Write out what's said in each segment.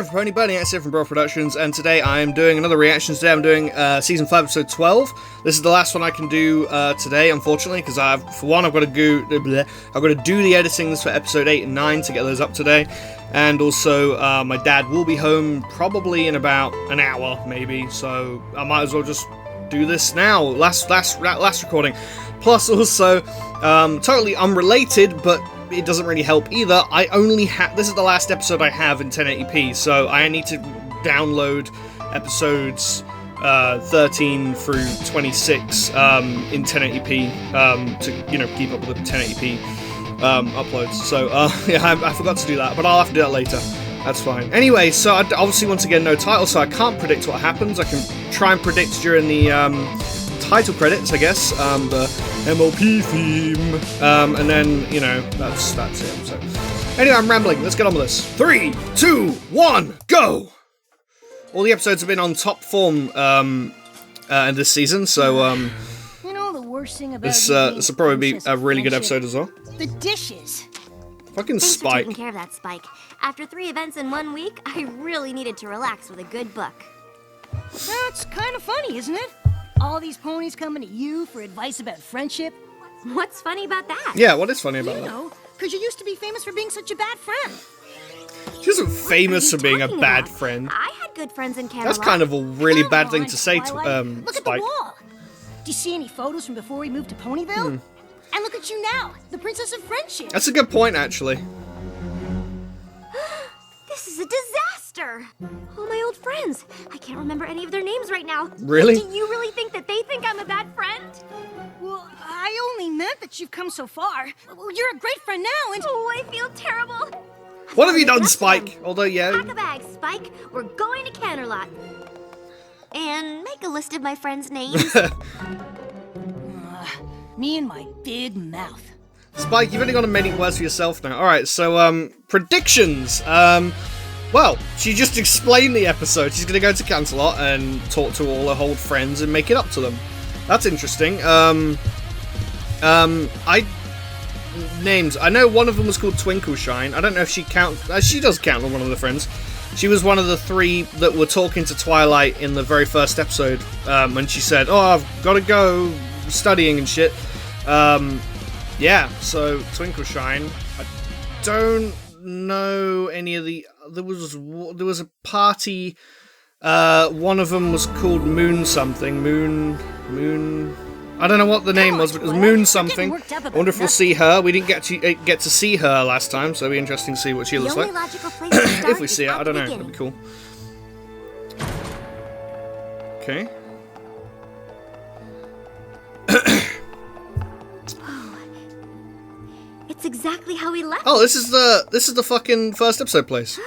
Pony Burning Axe here from Bro Productions, and today I am doing another reaction. Today I'm doing Season 5, Episode 12. This is the last one I can do today, unfortunately, because I've got to do the editings for Episode 8 and 9 to get those up today. And also, my dad will be home probably in about an hour, maybe, so I might as well just do this now. Last recording. Plus, also, totally unrelated, but it doesn't really help either. I only have, this is the last episode I have in 1080p, so I need to download episodes 13 through 26 in 1080p to, you know, keep up with the 1080p uploads. So yeah, I forgot to do that, but I'll have to do that later. That's fine. Anyway, so obviously once again no title, so I can't predict what happens. I can try and predict during the title credits, I guess, the MLP theme, and then, you know, that's it. So, anyway, I'm rambling. Let's get on with this. 3, 2, 1, go! All the episodes have been on top form in this season, so you know the worst thing about this will probably be a really good episode as well. The dishes. Fucking Thanks Spike. for taking care of that, Spike. After 3 events in 1 week, I really needed to relax with a good book. That's kind of funny, isn't it? All these ponies coming to you for advice about friendship. What's funny about that? Yeah, what is funny about You that? know, because you used to be famous for being such a bad friend. She isn't famous for What are you being a talking bad about? friend. I had good friends in Camelot. That's kind of a really Come bad thing on, to say to Twilight. Look at the Spike. wall. Do you see any photos from before we moved to Ponyville? And look at you now, the Princess of Friendship. That's a good point, actually. This is a disaster! All my old friends. I can't remember any of their names right now. Really? Do you really think that they think I'm a bad friend? Well, I only meant that you've come so far. Well, you're a great friend now, and... Oh, I feel terrible. What have you done, That's Spike? them. Although, yeah. Pack a bag, Spike. We're going to Canterlot. And make a list of my friends' names. Me and my big mouth. Spike, you've only got to make words for yourself now. Alright, so, predictions. Well, she just explained the episode. She's gonna go to Canterlot and talk to all her old friends and make it up to them. That's interesting. Names. I know one of them was called Twinkleshine. I don't know if she counts. She does count on one of the friends. She was one of the 3 that were talking to Twilight in the very first episode, when she said, "Oh, I've got to go studying and shit." Yeah, so Twinkleshine. I don't know any of the. There was a party. One of them was called Moon something. Moon. I don't know what the name was, but it was Moon something. I wonder if we'll see her. We didn't get to see her last time, so it'll be interesting to see what she The looks only like. logical place to start If we is see it, at I don't the know. That'd be beginning. cool. Okay. It's exactly how we left. Oh, this is the fucking first episode place.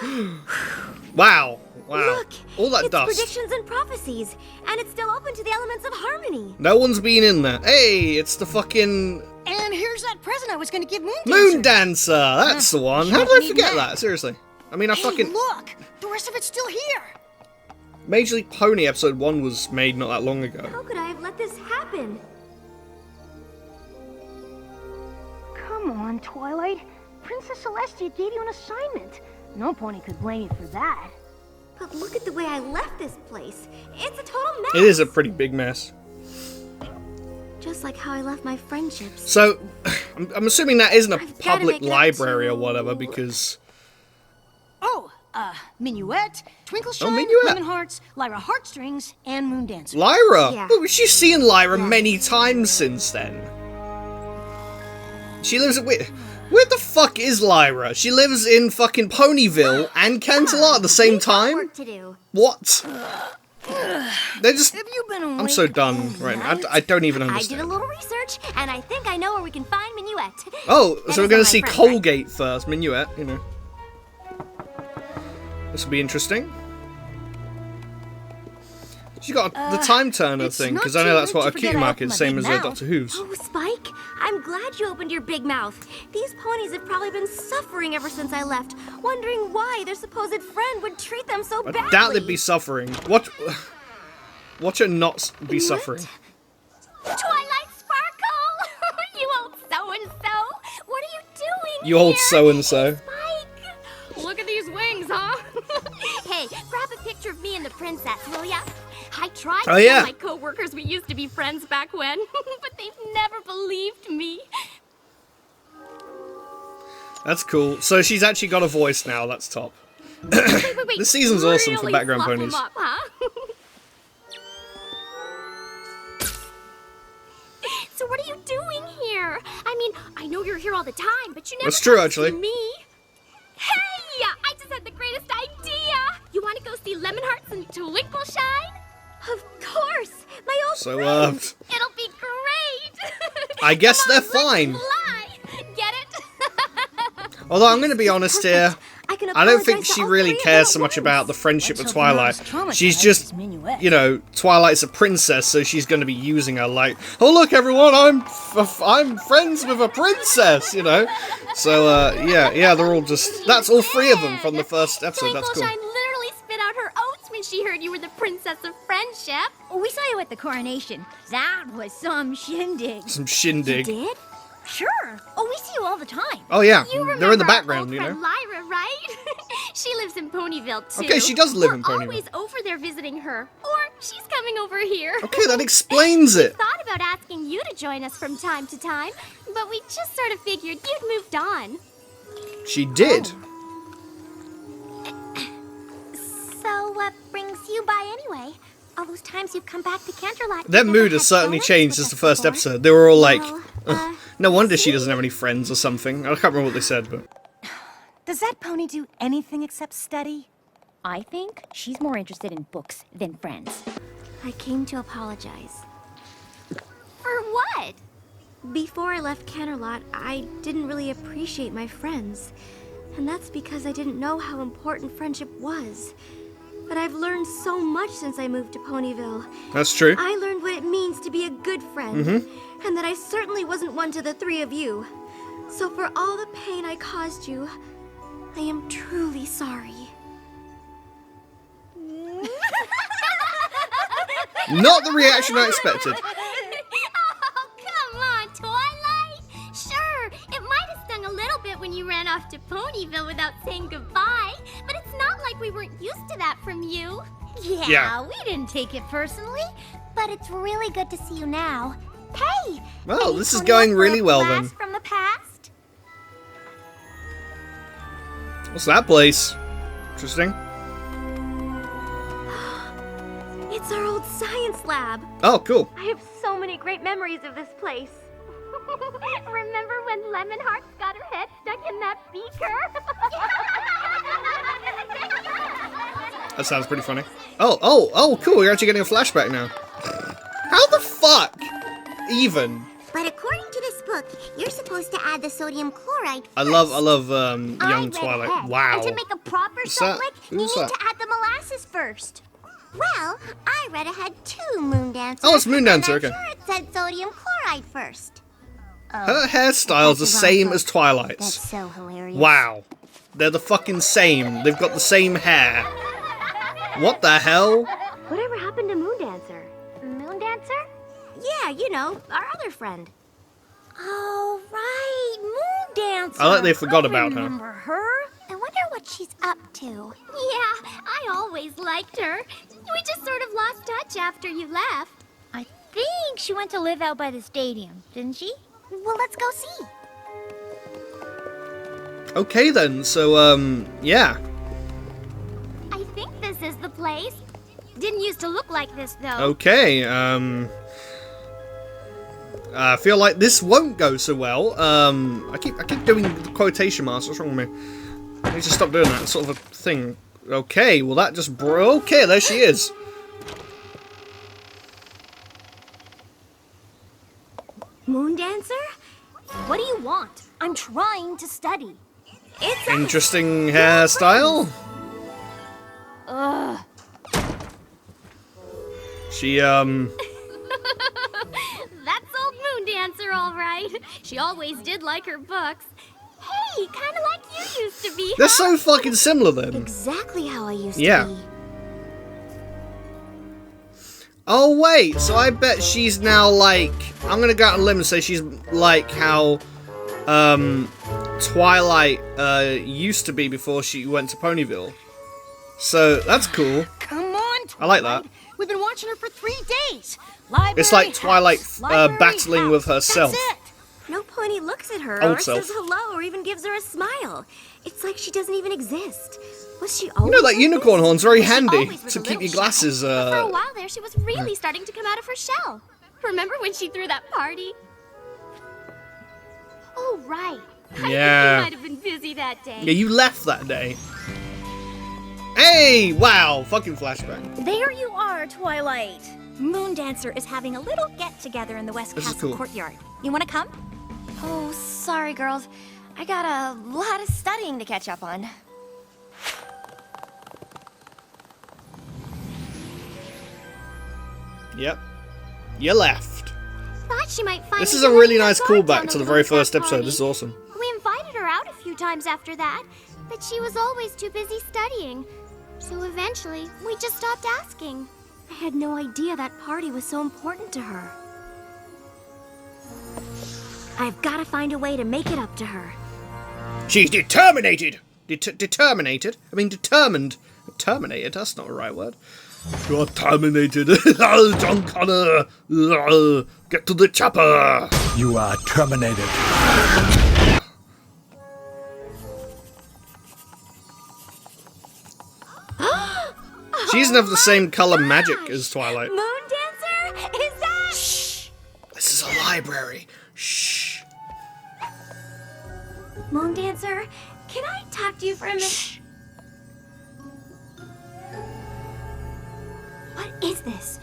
Wow. Look, All that it's dust. predictions and prophecies, and it's still open to the elements of harmony. No one's been in there. Hey, it's the fucking And here's that present I was going to give Moon Dancer. Moon Dancer. That's the one. How did I Need forget that. that? Seriously. I mean, I Hey, fucking look! The rest of it's still here! Major League Pony episode 1 was made not that long ago. How could I have let this happen? Come on, Twilight. Princess Celestia gave you an assignment. No pony could blame you for that. But look at the way I left this place. It's a total mess. It is a pretty big mess. Just like how I left my friendships. So, I'm assuming that isn't a I've gotta public make it up library or to- whatever, because Oh, Minuet, Twinkleshine, Oh, Minuet. Lemon Hearts, Lyra Heartstrings, and Moon Dancer. Lyra. Yeah. Look, she's seen Lyra Yeah. many times since then. She lives at where the fuck is Lyra? She lives in fucking Ponyville and Canterlot at the same We've got time? work to do. What? They're just... Have you been awake I'm so done all right now. night? I don't even I did a understand. little research, and I think I know where we can find Minuet. Oh, That so we're is gonna on my see friend, Colgate first. Minuet, you know. This will be interesting. She got the time turner it's thing, not because I know too that's late what to a cutie forget I mark opened is, my same big as mouth. Doctor Who's. Oh, Spike, I'm glad you opened your big mouth. These ponies have probably been suffering ever since I left, wondering why their supposed friend would treat them so badly. I doubt they'd be suffering. Watch her not be suffering. Twilight Sparkle! You old so-and-so! What are you doing You old here? so-and-so. Spike! Look at these wings, huh? princess, will ya? I tried Oh, to yeah. tell my coworkers we used to be friends back when, but they've never believed me. That's cool. So she's actually got a voice now. That's top. Wait. This season's awesome for Really background fluff 'em ponies. up, huh? So what are you doing here? I mean, I know you're here all the time, but you never That's true, come to see actually. me. Hey! I just had the greatest idea! You want to go see Lemonhearts and Twinkle-Shine? Of course! My old So, friends! It'll be great! I guess Come on, they're fine. let's fly. Get it? Although I'm going to be honest here, I don't think she really cares so much about the friendship with Twilight. She's just, you know, Twilight's a princess, so she's going to be using her like, oh look everyone, I'm friends with a princess, you know. So yeah, they're all just, that's all three of them from the first episode. That's cool. Twinkle-Shine literally spit out her oats when she heard you were the princess of friendship. We saw you at the coronation. That was some shindig. Some shindig. You did? Sure. Oh, we see you all the time. Oh yeah, You remember they're in the our background, old you know. friend Lyra, right? She lives in Ponyville too. Okay, she does live in We're Ponyville. always over there visiting her, or she's coming over here. Okay, that explains it. Thought about asking you to join us from time to time, but we just sort of figured you'd moved on. She did. So what brings you by anyway? All those times you've come back to Canterlot. Their you've never mood has had certainly so much changed with since the us first before. episode. They were all like, Well, no wonder she doesn't have any friends or something. I can't remember what they said, but Does that pony do anything except study? I think she's more interested in books than friends. I came to apologize. For what? Before I left Canterlot, I didn't really appreciate my friends. And that's because I didn't know how important friendship was. But I've learned so much since I moved to Ponyville. that's true. I learned what it means to be a good friend. And that I certainly wasn't one to the three of you. So for all the pain I caused you, I am truly sorry. Not the reaction I expected. Oh, come on, Twilight! Sure, it might have stung a little bit when you ran off to Ponyville without saying goodbye, but it's not like we weren't used to that from you. Yeah. We didn't take it personally. But it's really good to see you now. Hey! Well, any this is Pony going Up really well blast then. From the past? What's that place? Interesting. It's our old science lab. Oh, cool. I have so many great memories of this place. Remember when Lemonhearts got her head stuck in that beaker? That sounds pretty funny. Oh, cool. We're actually getting a flashback now. How the fuck? Even. But according to this book, you're supposed to add the sodium chloride. I love I young read Twilight. ahead. Wow. And to make a proper Who's salt that? lick, you Who's need that? to add the molasses first. Well, I read ahead too, Moondancer. Oh, it's Moondancer, and okay. I'm sure it said sodium chloride first. Her hairstyle's the same as Twilight's. That's so hilarious. Wow. They're the fucking same. They've got the same hair. What the hell? Whatever happened to Moondancer? Moondancer? Yeah, you know, our other friend. Oh, right. Moondancer. I like they forgot about her. Remember her? I wonder what she's up to. Yeah, I always liked her. We just sort of lost touch after you left. I think she went to live out by the stadium, didn't she? Well, let's go see. Okay then, so, yeah. I think this is the place. Didn't used to look like this, though. Okay, I feel like this won't go so well. I keep doing the quotation marks. What's wrong with me? I need to stop doing that sort of a thing. Okay, well that just okay, there she is. Moondancer? What do you want? I'm trying to study. It's Interesting hairstyle. Ugh. She, That's old Moondancer, all right. She always did like her books. Hey, kind of like you used to be, they're huh? so fucking similar then. Exactly how I used Yeah. to be. Oh wait, so I bet she's now like, I'm gonna go out on a limb and say she's like how Twilight used to be before she went to Ponyville. So that's cool. Come on, I like that. We've been watching her for 3 days. Library, It's like Twilight house, library, battling with house. herself. That's it. No Pony looks at her Old or self. says hello or even gives her a smile. It's like she doesn't even exist. Was she You always know that like unicorn this? horn's very Was she handy always with to a keep little your glasses. shy? For a while there, she was really starting to come out of her shell. Remember when she threw that party? Oh, right. I Yeah. think you might have been busy that day. Yeah, you left that day. Hey! Wow! Fucking flashback. There you are, Twilight. Moondancer is having a little get-together in the West This is Castle cool. courtyard. You want to come? Oh, sorry, girls. I got a lot of studying to catch up on. Yep. You left. Thought she might find This me is a doing really her nice guard down callback to a the little very at that first episode. party. This is awesome. We invited her out a few times after that, but she was always too busy studying. So eventually, we just stopped asking. I had no idea that party was so important to her. I've got to find a way to make it up to her. She's determinated! Determinated? I mean determined. Terminated? That's not the right word. You're terminated. John Connor! Get to the chopper! You are terminated. She doesn't have the same color magic as Twilight. Moondancer? Is that... Shh! This is a library. Shh. Moondancer, can I talk to you for a minute? What is this?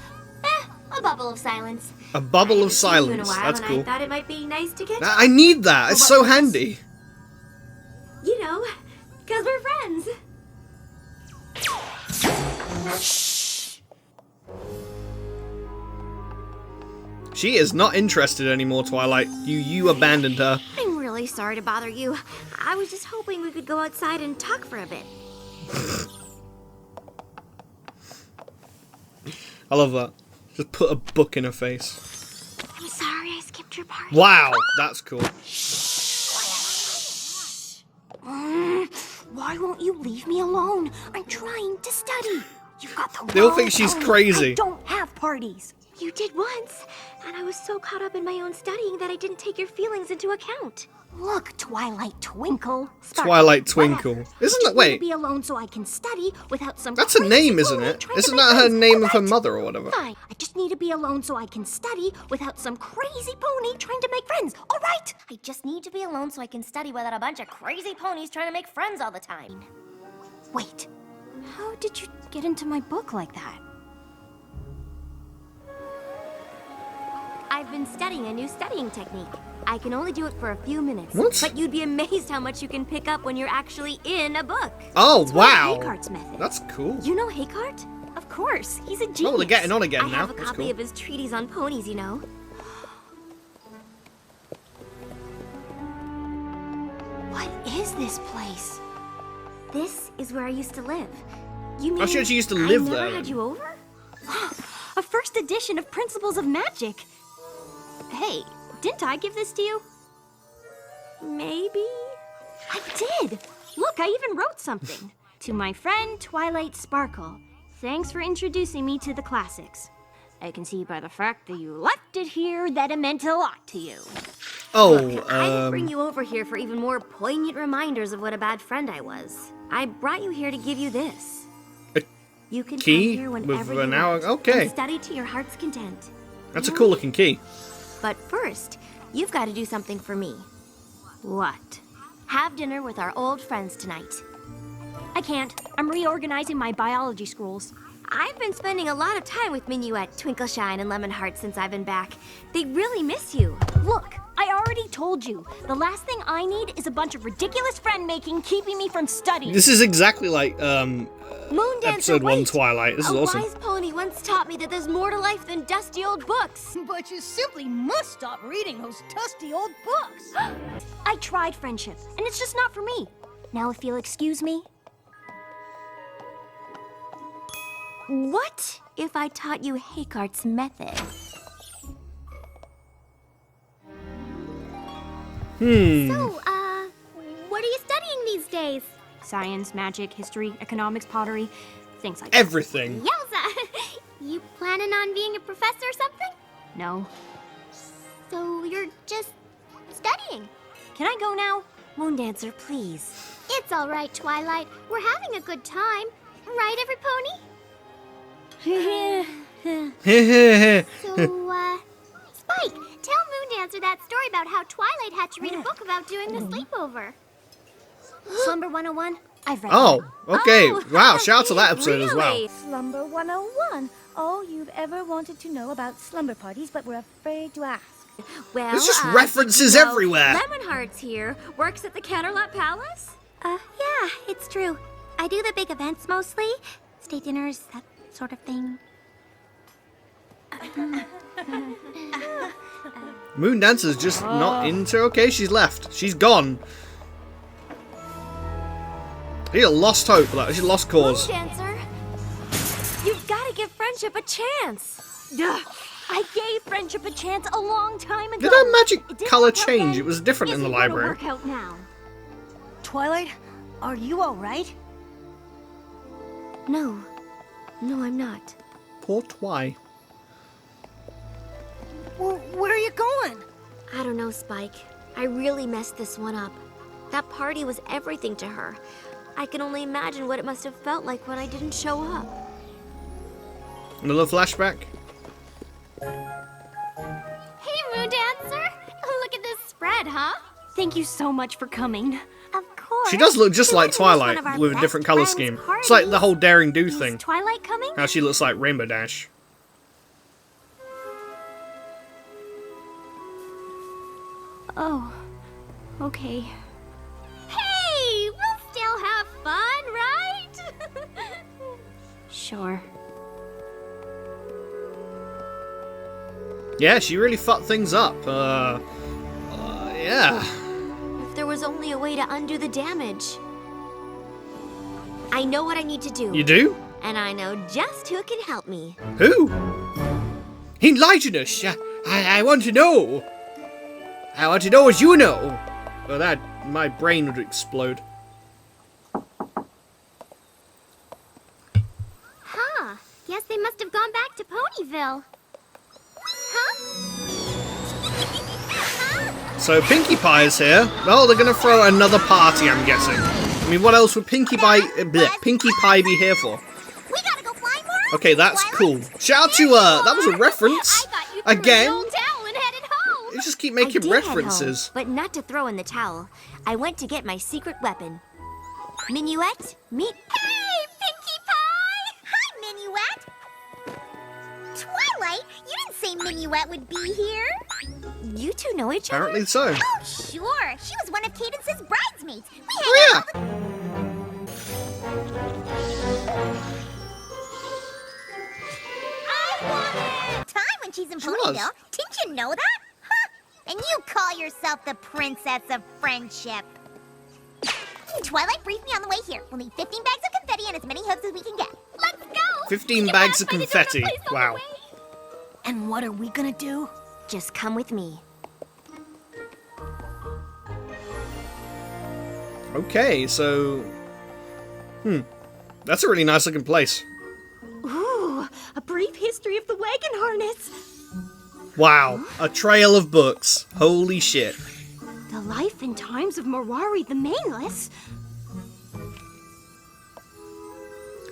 A bubble of silence. A bubble I of haven't seen you in a silence. while, That's and cool. I thought it might be nice to catch up. I need that. It's so handy. You know, because we're friends. She is not interested anymore, Twilight. You abandoned her. I'm really sorry to bother you. I was just hoping we could go outside and talk for a bit. I love that. Just put a book in her face. I'm sorry I skipped your party. Wow, that's cool. Why won't you leave me alone? I'm trying to study. You've got the They all wrong think she's tone. crazy. I don't have parties. You did once, and I was so caught up in my own studying that I didn't take your feelings into account. Look, Twilight Twinkle. Sparkle, Twilight Twinkle. whatever. Isn't I that- just need to wait. be alone so I can study without some. That's a crazy name, isn't pony it? trying to Isn't make that her friends. name of her Alright. mother or whatever? Fine. I just need to be alone so I can study without some crazy pony trying to make friends. All right. I just need to be alone so I can study without a bunch of crazy ponies trying to make friends all the time. Wait. How did you get into my book like that? I've been studying a new studying technique. I can only do it for a few minutes. What? But you'd be amazed how much you can pick up when you're actually in a book. Oh, It's wow. one of Haykart's methods. That's cool. You know Haykart? Of course, he's a genius. Oh, they're getting on again I now. have a That's copy cool. of his treatise on ponies, you know. What is this place? This is where I used to live. You mean Oh, she actually used to live I never there had then. you over? A first edition of Principles of Magic. Hey, didn't I give this to you? Maybe. I did. Look, I even wrote something. To my friend Twilight Sparkle, thanks for introducing me to the classics. I can see by the fact that you left it here that it meant a lot to you. Oh, I didn't bring you over here for even more poignant reminders of what a bad friend I was. I brought you here to give you this. A You can key come here with whenever an you hour- want okay. and study to your heart's content. that's a cool looking key. But first, you've got to do something for me. What? Have dinner with our old friends tonight. I can't. I'm reorganizing my biology scrolls. I've been spending a lot of time with Minuet, Twinkleshine, and Lemonheart since I've been back. They really miss you. Look, I already told you. The last thing I need is a bunch of ridiculous friend-making keeping me from studying. This is exactly like Moondancer, episode 1 wait! Twilight. This is a awesome. wise pony once taught me that there's more to life than dusty old books. But you simply must stop reading those dusty old books. I tried friendship, and it's just not for me. Now, if you'll excuse me. What if I taught you Haykart's method? So, what are you studying these days? Science, magic, history, economics, pottery, things like that. Everything. Yowza! You planning on being a professor or something? No. So you're just studying? Can I go now? Moondancer, please. It's all right, Twilight. We're having a good time. Right, every pony? So, Spike, tell Moondancer that story about how Twilight had to read a book about doing the sleepover. Slumber 101? I've read Oh, that. okay. Oh, Wow, shout out to that episode as well. really? Slumber 101. All you've ever wanted to know about slumber parties but were afraid to ask. Well, There's just did references you know everywhere. Lemonheart's here. Works at the Canterlot Palace. Yeah, it's true. I do the big events mostly. State dinners, that sort of thing. Moondancer's just not into. Okay, she's left. She's gone. She lost hope. Like, she lost cause. Moondancer, you've got to give friendship a chance. Ugh, I gave friendship a chance a long time ago. Did her magic It didn't color work out change? then. It was different in the Isn't gonna library. work out now. Twilight, are you all right? No, I'm not. Poor Twy. Where are you going? I don't know, Spike. I really messed this one up. That party was everything to her. I can only imagine what it must have felt like when I didn't show up. Another flashback. Hey, Moondancer! Look at this spread, huh? Thank you so much for coming. Of course. She does look just Who like wouldn't miss one Twilight of our with a best different color friends' scheme. It's like the parties? whole Daring Do Is thing. Twilight coming? How she looks like Rainbow Dash. Oh, okay. Hey, we'll still have fun, right? Sure. Yeah, she really fucked things up. Yeah. If there was only a way to undo the damage. I know what I need to do. You do? And I know just who can help me. Who? Enlighten us. I want to know. I want to know as you know. Well, that my brain would explode. Huh. Guess they must have gone back to Ponyville. Huh? So Pinkie Pie is here. Well, they're gonna throw another party, I'm guessing. I mean, what else would Pinkie Pie be here for? We gotta go flying for Okay, that's cool. Shout out to that was a reference. I thought you threw Again. the old towel and headed home. You just keep I making did head home, references. but not to throw in the towel. I went to get my secret weapon. Minuet, meet. Hey, Pinkie Pie! Hi, Minuet! Twilight, you didn't say Minuet would be here. You two know each other? Apparently so. Oh, sure. She was one of Cadence's bridesmaids. We hang Oh, yeah. out all the time when she's in She was. Ponyville. Didn't you know that? Huh? And you call yourself the Princess of Friendship. Twilight briefed me on the way here. We'll need 15 bags of confetti and as many hooks as we can get. Let's go! 15 We can bags pass of by the different confetti. places on the Wow. way. And what are we gonna do? Just come with me. Okay, so that's a really nice looking place. Ooh, a brief history of the wagon harness. Wow, a trail of books. Holy shit. The life and times of Marari the Maneless.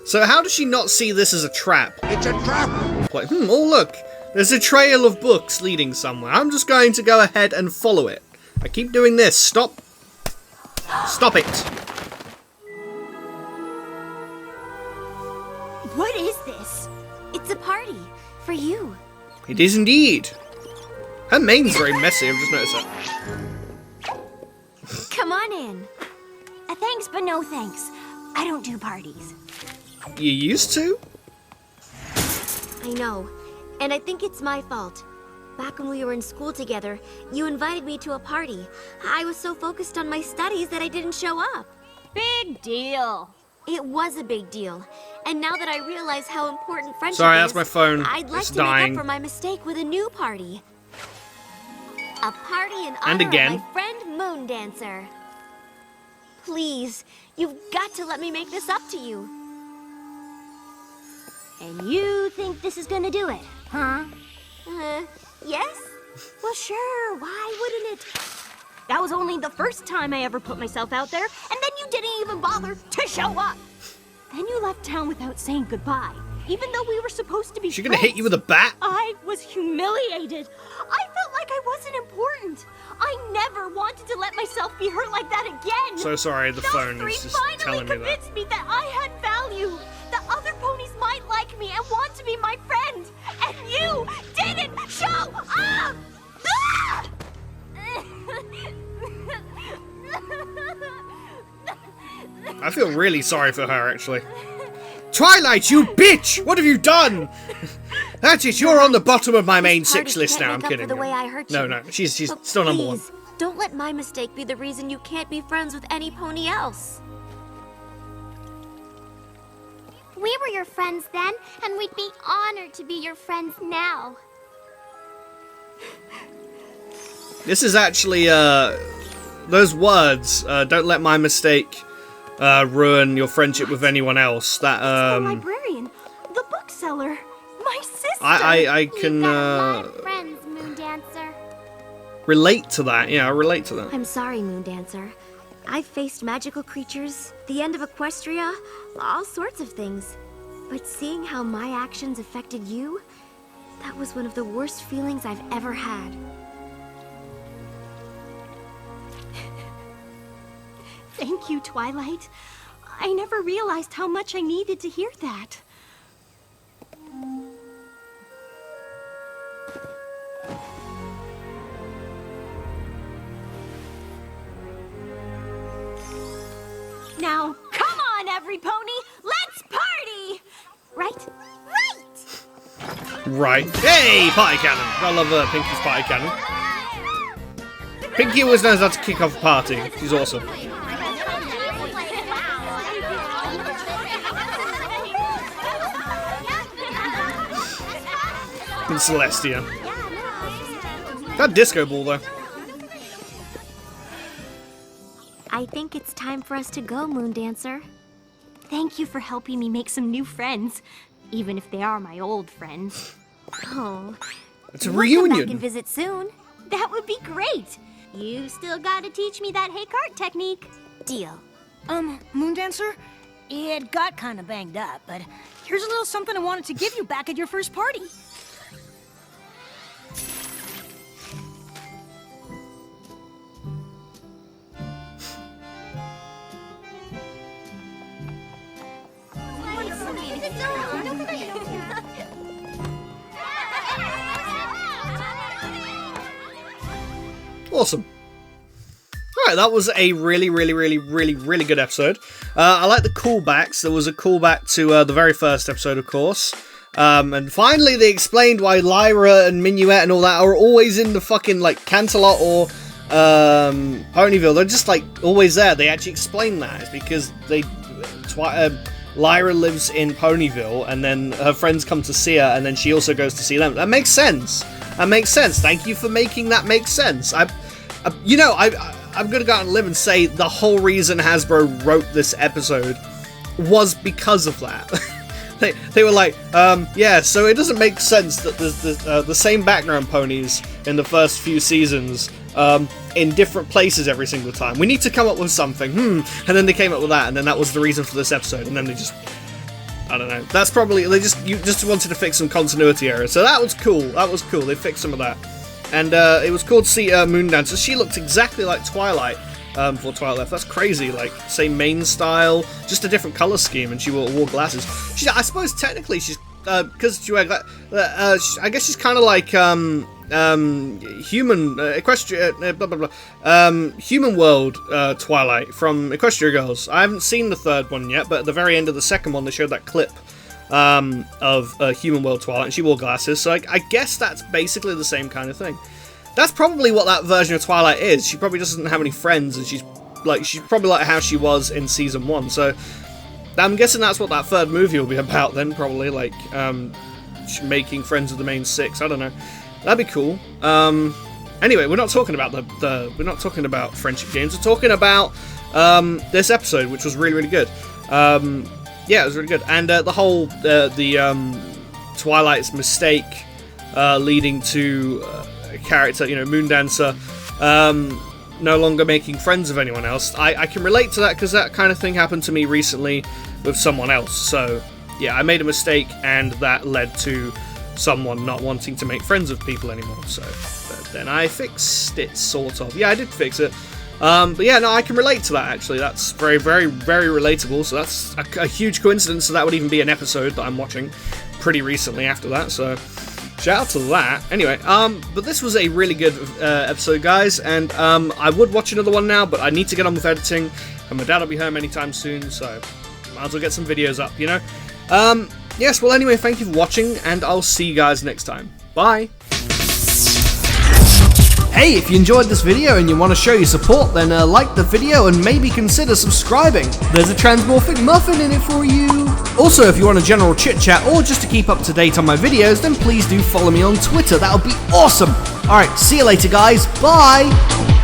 So how does she not see this as a trap? It's a trap! Like, oh look, there's a trail of books leading somewhere. I'm just going to go ahead and follow it. I keep doing this. Stop. Stop it. What is this? It's a party for you. It is indeed. Her mane's very messy, I've just noticed that. Come on in. Thanks, but no thanks. I don't do parties. You used to? I know, and I think it's my fault. Back when we were in school together, you invited me to a party. I was so focused on my studies that I didn't show up. Big deal. It was a big deal, and now that I realize how important friendship Sorry, is, that's my phone. I'd like It's to dying. make up for my mistake with a new party. A party in And honor again. of my friend Moondancer. Please, you've got to let me make this up to you. And you think this is gonna do it, huh? Yes? Well, sure, why wouldn't it? That was only the first time I ever put myself out there, and then you didn't even bother to show up. Then you left town without saying goodbye, even though we were supposed to be She gonna hit you with a bat? I was humiliated. I felt like I wasn't important. I never wanted to let myself be hurt like that again. So sorry, the phone Those is three just finally telling me that. convinced me that I had value. That other ponies might like me and want to be my friend. And you didn't show up! Ah! I feel really sorry for her, actually. Twilight, you bitch! What have you done? That's it, you're on the bottom of my main This 6 party list can't now, I'm make up kidding. for the way I hurt No, you. no, she's But still number 1. please, don't let my mistake be the reason you can't be friends with any pony else. We were your friends then, and we'd be honored to be your friends now. This is actually, those words, don't let my mistake ruin your friendship with anyone else. That, The librarian, the bookseller, my sister. I You've can, got a lot of friends, Moondancer. relate to that. Yeah, I relate to that. I'm sorry, Moondancer. I've faced magical creatures, the end of Equestria, all sorts of things. But seeing how my actions affected you, that was one of the worst feelings I've ever had. Thank you, Twilight. I never realized how much I needed to hear that. Now, come on, every pony! Let's party! Right? Right! Right. Hey, party cannon! Gotta love Pinky's party cannon. Pinky always knows how to kick off a party. She's awesome. And Celestia. That disco ball, though. I think it's time for us to go, Moondancer. Thank you for helping me make some new friends, even if they are my old friends. Oh, It's a we'll come back and reunion. visit soon. That would be great! You still gotta teach me that hey cart technique. Deal. Moondancer? It got kind of banged up, but here's a little something I wanted to give you back at your first party. Awesome. Alright, that was a really good episode. I like the callbacks. There was a callback to the very first episode, of course. And finally they explained why Lyra and Minuet and all that are always in the fucking, like, Canterlot or Ponyville. They're just, like, always there. They actually explained that. It's because Lyra lives in Ponyville, and then her friends come to see her, and then she also goes to see them. That makes sense. That makes sense. Thank you for making that make sense. I'm gonna go out and live and say the whole reason Hasbro wrote this episode was because of that. They were like, yeah, so it doesn't make sense that there's the same background ponies in the first few seasons in different places every single time. We need to come up with something. And then they came up with that, and then that was the reason for this episode. And then they just, I don't know. That's probably you just wanted to fix some continuity errors. So that was cool. That was cool. They fixed some of that. And it was cool to see Moondancer. She looked exactly like Twilight before Twilight left. That's crazy. Like, same mane style, just a different color scheme, and she wore glasses. I suppose technically she's because she wears I guess she's kind of like human Equestria Human World Twilight from Equestria Girls. I haven't seen the third one yet, but at the very end of the second one they showed that clip of Human World Twilight, and she wore glasses, so I guess that's basically the same kind of thing. That's probably what that version of Twilight is. She probably doesn't have any friends, and she's probably like how she was in season 1, so I'm guessing that's what that third movie will be about then, probably, like, making friends with the main 6, I don't know. That'd be cool. Anyway, we're not talking about we're not talking about friendship games, we're talking about this episode, which was really good. yeah, it was really good. And the whole Twilight's mistake leading to a character, you know, Moondancer, no longer making friends with anyone else. I can relate to that because that kind of thing happened to me recently with someone else. So yeah, I made a mistake and that led to someone not wanting to make friends with people anymore. So but then I fixed it, sort of. Yeah, I did fix it. But yeah, no, I can relate to that actually. That's very, very, very relatable. So that's a huge coincidence. So that would even be an episode that I'm watching pretty recently after that. So shout out to that. Anyway, but this was a really good episode, guys, and I would watch another one now, but I need to get on with editing, and my dad will be home anytime soon, so might as well get some videos up, you know? Yes, well, anyway, thank you for watching, and I'll see you guys next time. Bye! Hey, if you enjoyed this video and you want to show your support, then like the video and maybe consider subscribing. There's a transmorphic muffin in it for you. Also, if you want a general chit chat or just to keep up to date on my videos, then please do follow me on Twitter. That would be awesome. Alright, see you later guys. Bye!